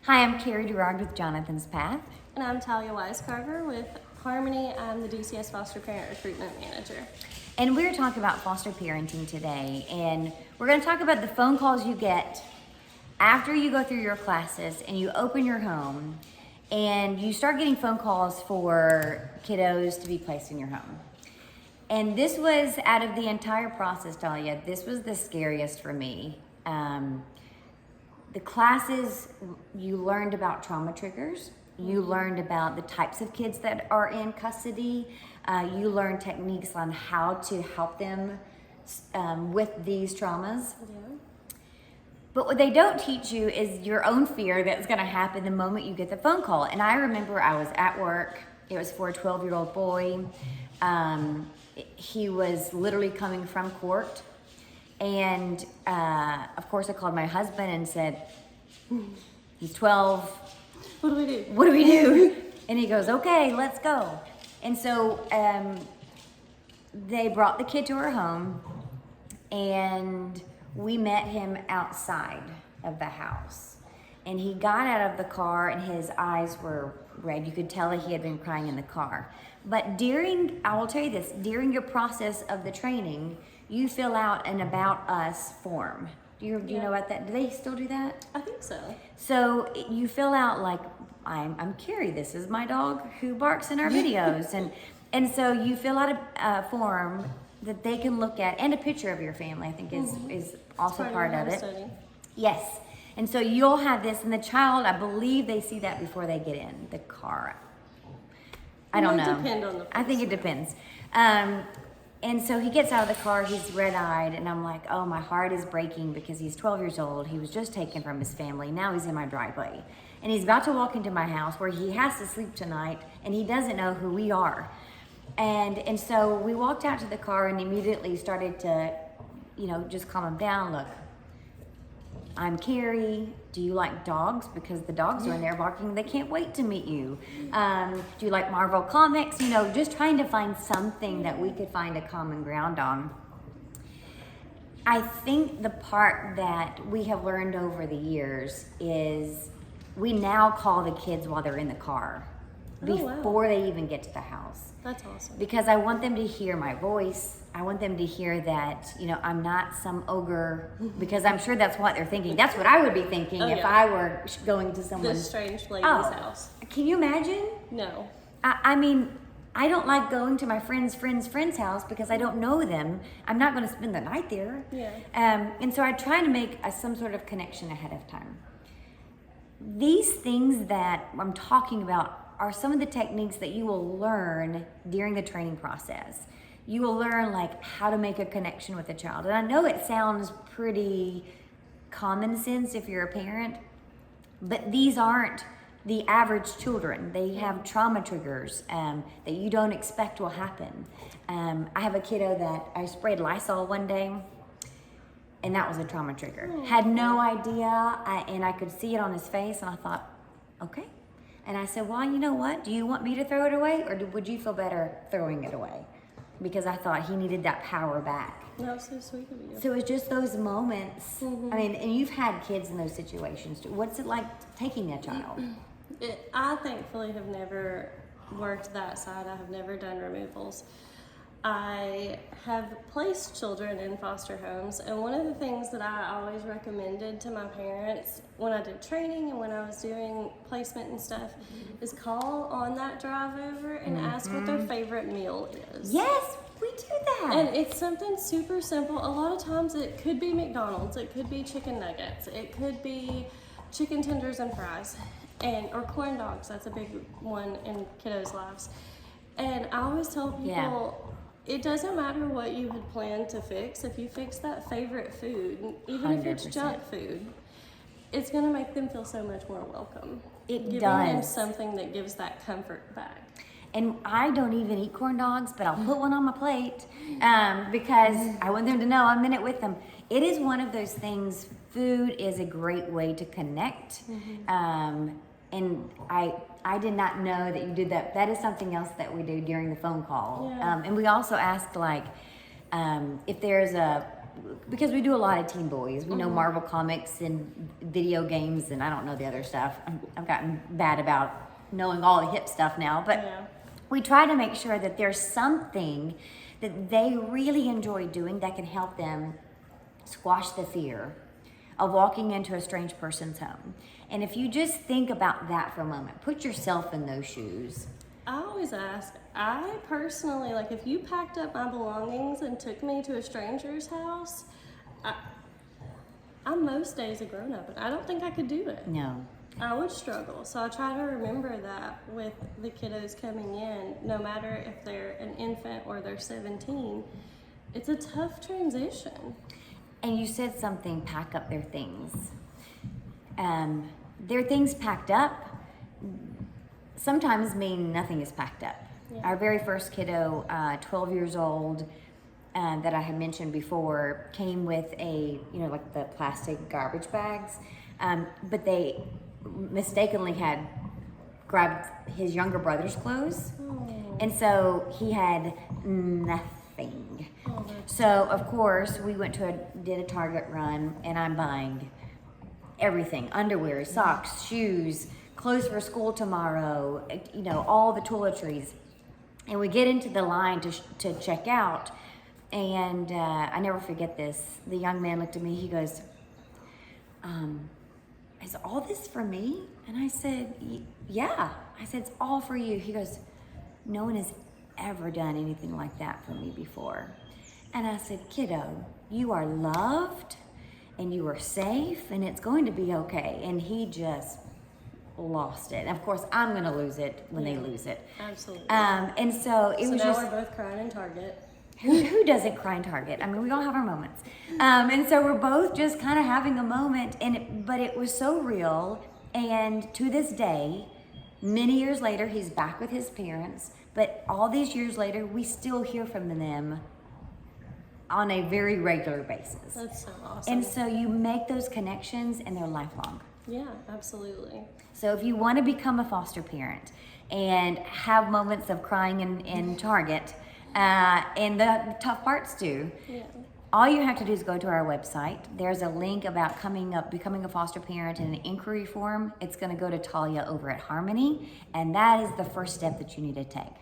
Hi, I'm Carrie Durard with Jonathan's Path. And I'm Talia Weiscarver with Harmony. I'm the DCS Foster Parent Recruitment Manager. And we're talking about foster parenting today. And we're going to talk about the phone calls you get after you go through your classes and you open your home and you start getting phone calls for kiddos to be placed in your home. And this was, out of the entire process, Talia, this was the scariest for me. The classes, you learned about trauma triggers. You learned about the types of kids that are in custody. You learned techniques on how to help them with these traumas. Yeah. But what they don't teach you is your own fear that's going to happen the moment you get the phone call. And I remember I was at work. It was for a 12-year-old boy. He was literally coming from court. And of course, I called my husband and said, he's 12. What do we do? What do we do? And he goes, okay, let's go. And so they brought the kid to our home, and we met him outside of the house. And he got out of the car, and his eyes were red. You could tell that he had been crying in the car. But I will tell you this, during your process of the training, you fill out an About Us form. Do you know about that? Do they still do that? I think so. So you fill out like, I'm Carrie, this is my dog who barks in our videos. And so you fill out a form that they can look at, and a picture of your family, I think is also part of it. Study. Yes. And so you'll have this, and the child, I believe they see that before they get in the car. I don't know. Depend on the I think it depends. And so he gets out of the car, he's red-eyed, and I'm like, oh, my heart is breaking because he's 12 years old. He was just taken from his family. Now he's in my driveway. And he's about to walk into my house where he has to sleep tonight, and he doesn't know who we are. And so we walked out to the car and immediately started to, just calm him down. Look, I'm Carrie. Do you like dogs? Because the dogs are in there barking. They can't wait to meet you. Do you like Marvel Comics? Just trying to find something that we could find a common ground on. I think the part that we have learned over the years is we now call the kids while they're in the car before they even get to the house. That's awesome. Because I want them to hear my voice. I want them to hear that, I'm not some ogre, because I'm sure that's what they're thinking. That's what I would be thinking if I were going to someone's... This strange lady's house. Can you imagine? No. I mean, I don't like going to my friend's house because I don't know them. I'm not going to spend the night there. Yeah. And so I try to make some sort of connection ahead of time. These things that I'm talking about are some of the techniques that you will learn during the training process. You will learn how to make a connection with a child. And I know it sounds pretty common sense if you're a parent, but these aren't the average children. They have trauma triggers that you don't expect will happen. I have a kiddo that I sprayed Lysol one day, and that was a trauma trigger. Had no idea, and I could see it on his face, and I thought, okay. And I said, well, you know what? Do you want me to throw it away, or would you feel better throwing it away? Because I thought he needed that power back. That was so sweet of you. So it's just those moments. I mean, and you've had kids in those situations too. What's it like taking a child? I thankfully have never worked that side. I have never done removals. I have placed children in foster homes, and one of the things that I always recommended to my parents when I did training and when I was doing placement and stuff is call on that drive over and ask what their favorite meal is. Yes, we do that. And it's something super simple. A lot of times it could be McDonald's, it could be chicken nuggets, it could be chicken tenders and fries, or corn dogs. That's a big one in kiddos' lives. And I always tell people, it doesn't matter what you had planned to fix. If you fix that favorite food, even if it's 100%. junk food, it's going to make them feel so much more welcome. It does. Giving them something that gives that comfort back. And I don't even eat corn dogs, but I'll put one on my plate because I want them to know I'm in it with them. It is one of those things, food is a great way to connect. And I did not know that you did that. That is something else that we do during the phone call. Yeah. And we also ask if there's a because we do a lot of teen boys. We know Marvel comics and video games, and I don't know the other stuff. I've gotten bad about knowing all the hip stuff now, but Yeah. we try to make sure that there's something that they really enjoy doing that can help them squash the fear of walking into a strange person's home. And if you just think about that for a moment, put yourself in those shoes. I always ask, I personally, like, if you packed up my belongings and took me to a stranger's house, I'm most days a grown up, and I don't think I could do it. No. I would struggle. So I try to remember that with the kiddos coming in, no matter if they're an infant or they're 17, it's a tough transition. And you said something, pack up their things. Their things packed up sometimes mean nothing is packed up. Yeah. Our very first kiddo, 12 years old, that I had mentioned before, came with like the plastic garbage bags, but they mistakenly had grabbed his younger brother's clothes. Oh. And so he had nothing. Oh, that's So of course we did a Target run, and I'm buying everything: underwear, socks, shoes, clothes for school tomorrow, all the toiletries. And we get into the line to check out, and I never forget this. The young man looked at me, he goes, is all this for me? And I said, yeah. I said, it's all for you. He goes, no one has ever done anything like that for me before. And I said, kiddo, you are loved and you are safe and it's going to be okay. And he just lost it. And of course, I'm going to lose it when they lose it. absolutely. And so it So was now just... we're both crying in Target. Who doesn't cry in Target? I mean, we all have our moments. And so we're both just kind of having a moment, but it was so real. And to this day, many years later, he's back with his parents. But all these years later, we still hear from them on a very regular basis. That's so awesome. And so you make those connections, and they're lifelong. Yeah, absolutely. So if you want to become a foster parent and have moments of crying in Target, and the tough parts too, Yeah. all you have to do is go to our website. There's a link about becoming a foster parent and an inquiry form. It's going to go to Talia over at Harmony, and that is the first step that you need to take.